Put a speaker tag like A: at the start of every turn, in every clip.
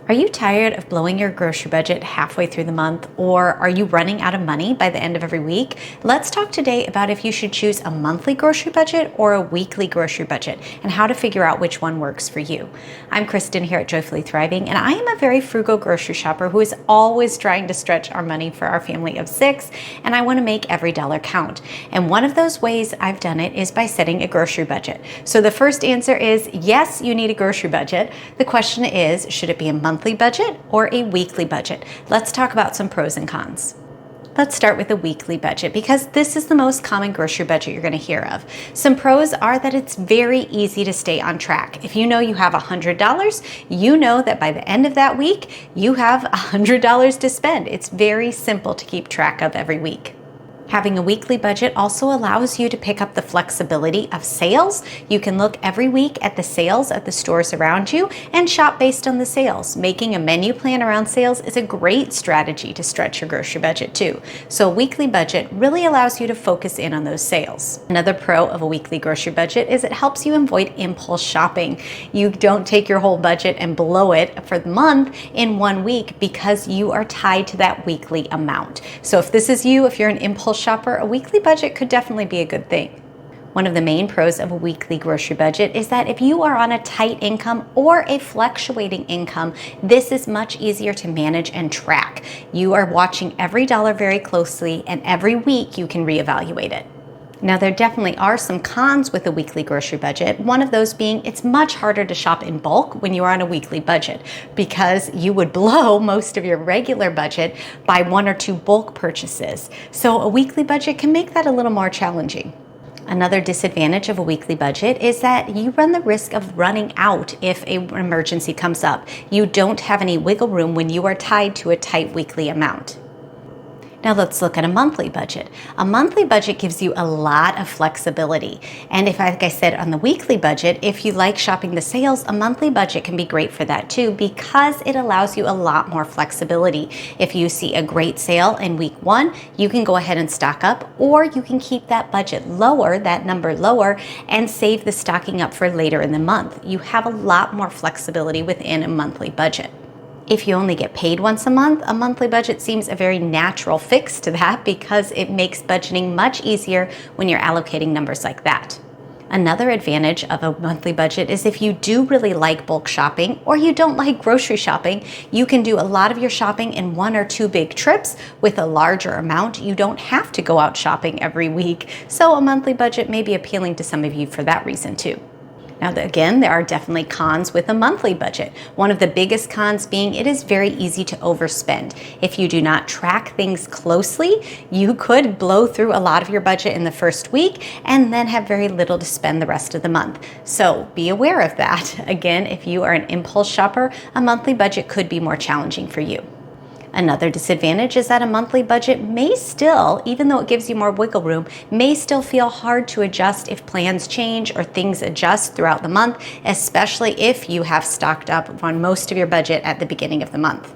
A: Are you tired of blowing your grocery budget halfway through the month, or are you running out of money by the end of every week? Let's talk today about if you should choose a monthly grocery budget or a weekly grocery budget and how to figure out which one works for you. I'm Kristen here at Joyfully Thriving, and I am a very frugal grocery shopper who is always trying to stretch our money for our family of 6, and I want to make every dollar count. And one of those ways I've done it is by setting a grocery budget. So the first answer is yes, you need a grocery budget. The question is, should it be a monthly budget or a weekly budget? Let's talk about some pros and cons. Let's start with a weekly budget because this is the most common grocery budget you're going to hear of. Some pros are that it's very easy to stay on track. If you know you have $100, you know that by the end of that week, you have $100 to spend. It's very simple to keep track of every week. Having a weekly budget also allows you to pick up the flexibility of sales. You can look every week at the sales at the stores around you and shop based on the sales. Making a menu plan around sales is a great strategy to stretch your grocery budget too. So a weekly budget really allows you to focus in on those sales. Another pro of a weekly grocery budget is it helps you avoid impulse shopping. You don't take your whole budget and blow it for the month in one week because you are tied to that weekly amount. So if this is you, if you're an impulse shopper, a weekly budget could definitely be a good thing. One of the main pros of a weekly grocery budget is that if you are on a tight income or a fluctuating income, this is much easier to manage and track. You are watching every dollar very closely, and every week you can reevaluate it. Now, there definitely are some cons with a weekly grocery budget. One of those being it's much harder to shop in bulk when you are on a weekly budget because you would blow most of your regular budget by one or two bulk purchases. So a weekly budget can make that a little more challenging. Another disadvantage of a weekly budget is that you run the risk of running out if an emergency comes up. You don't have any wiggle room when you are tied to a tight weekly amount. Now let's look at a monthly budget. A monthly budget gives you a lot of flexibility. And if, like I said, on the weekly budget, if you like shopping the sales, a monthly budget can be great for that too because it allows you a lot more flexibility. If you see a great sale in week 1, you can go ahead and stock up, or you can keep that budget lower, that number lower, and save the stocking up for later in the month. You have a lot more flexibility within a monthly budget. If you only get paid once a month, a monthly budget seems a very natural fix to that because it makes budgeting much easier when you're allocating numbers like that. Another advantage of a monthly budget is if you do really like bulk shopping or you don't like grocery shopping, you can do a lot of your shopping in 1 or 2 big trips with a larger amount. You don't have to go out shopping every week. So a monthly budget may be appealing to some of you for that reason too. Now, again, there are definitely cons with a monthly budget. One of the biggest cons being it is very easy to overspend. If you do not track things closely, you could blow through a lot of your budget in the first week and then have very little to spend the rest of the month. So be aware of that. Again, if you are an impulse shopper, a monthly budget could be more challenging for you. Another disadvantage is that a monthly budget may still, even though it gives you more wiggle room, may still feel hard to adjust if plans change or things adjust throughout the month, especially if you have stocked up on most of your budget at the beginning of the month.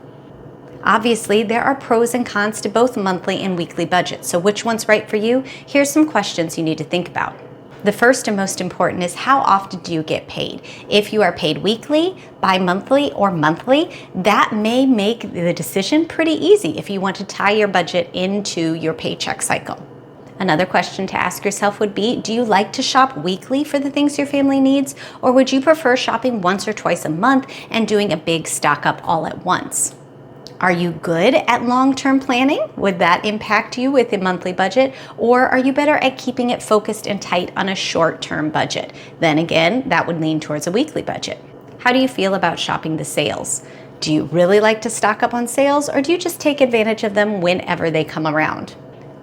A: Obviously, there are pros and cons to both monthly and weekly budgets, so which one's right for you? Here's some questions you need to think about. The first and most important is how often do you get paid? If you are paid weekly, bi-monthly, or monthly, that may make the decision pretty easy if you want to tie your budget into your paycheck cycle. Another question to ask yourself would be, do you like to shop weekly for the things your family needs, or would you prefer shopping once or twice a month and doing a big stock up all at once? Are you good at long-term planning? Would that impact you with a monthly budget? Or are you better at keeping it focused and tight on a short-term budget? Then again, that would lean towards a weekly budget. How do you feel about shopping the sales? Do you really like to stock up on sales, or do you just take advantage of them whenever they come around?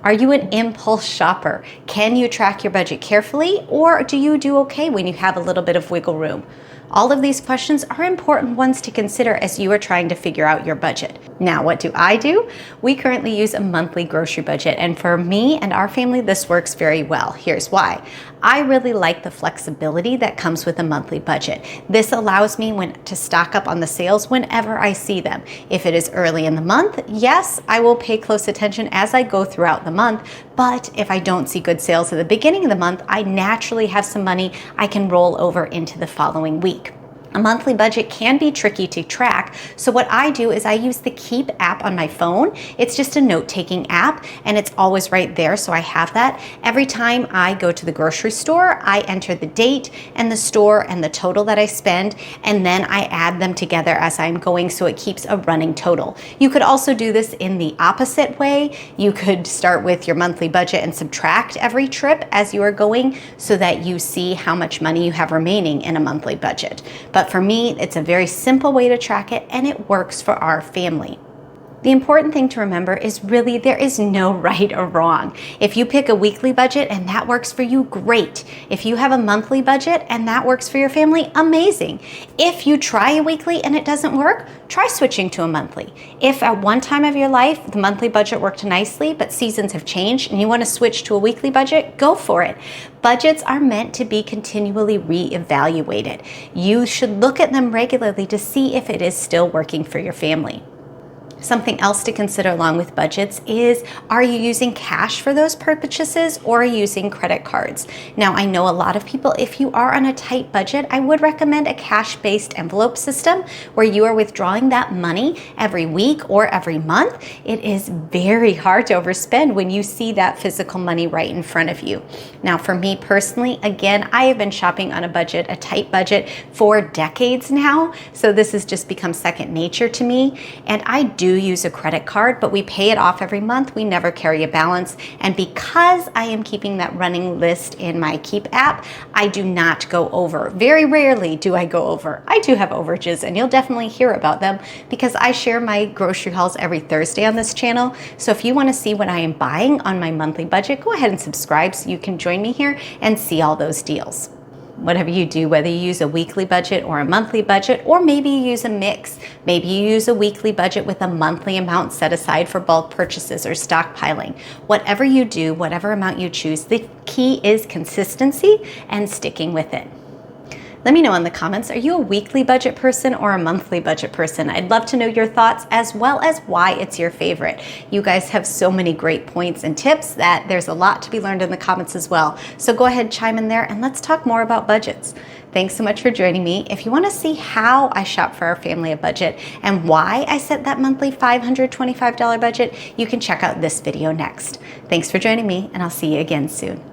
A: Are you an impulse shopper? Can you track your budget carefully, or do you do okay when you have a little bit of wiggle room? All of these questions are important ones to consider as you are trying to figure out your budget. Now, what do? We currently use a monthly grocery budget, and for me and our family, this works very well. Here's why. I really like the flexibility that comes with a monthly budget. This allows me to stock up on the sales whenever I see them. If it is early in the month, yes, I will pay close attention as I go throughout the month, but if I don't see good sales at the beginning of the month, I naturally have some money I can roll over into the following week. A monthly budget can be tricky to track, so what I do is I use the Keep app on my phone. It's just a note-taking app, and it's always right there, so I have that. Every time I go to the grocery store, I enter the date and the store and the total that I spend, and then I add them together as I'm going, so it keeps a running total. You could also do this in the opposite way. You could start with your monthly budget and subtract every trip as you are going so that you see how much money you have remaining in a monthly budget. But for me, it's a very simple way to track it, and it works for our family. The important thing to remember is really there is no right or wrong. If you pick a weekly budget and that works for you, great. If you have a monthly budget and that works for your family, amazing. If you try a weekly and it doesn't work, try switching to a monthly. If at one time of your life the monthly budget worked nicely, but seasons have changed and you want to switch to a weekly budget, go for it. Budgets are meant to be continually reevaluated. You should look at them regularly to see if it is still working for your family. Something else to consider along with budgets is, are you using cash for those purchases or are you using credit cards? Now, I know a lot of people, if you are on a tight budget, I would recommend a cash-based envelope system where you are withdrawing that money every week or every month. It is very hard to overspend when you see that physical money right in front of you. Now, for me personally, again, I have been shopping on a budget, a tight budget, for decades now. So this has just become second nature to me. And I do use a credit card, but we pay it off every month. We never carry a balance. And because I am keeping that running list in my Keep app, I do not go over. Very rarely do I go over. I do have overages, and you'll definitely hear about them because I share my grocery hauls every Thursday on this channel. So if you want to see what I am buying on my monthly budget, go ahead and subscribe so you can join me here and see all those deals. Whatever you do, whether you use a weekly budget or a monthly budget, or maybe you use a mix. Maybe you use a weekly budget with a monthly amount set aside for bulk purchases or stockpiling. Whatever you do, whatever amount you choose, the key is consistency and sticking with it. Let me know in the comments, are you a weekly budget person or a monthly budget person? I'd love to know your thoughts as well as why it's your favorite. You guys have so many great points and tips that there's a lot to be learned in the comments as well. So go ahead, chime in there, and let's talk more about budgets. Thanks so much for joining me. If you want to see how I shop for our family a budget and why I set that monthly $525 budget, you can check out this video next. Thanks for joining me, and I'll see you again soon.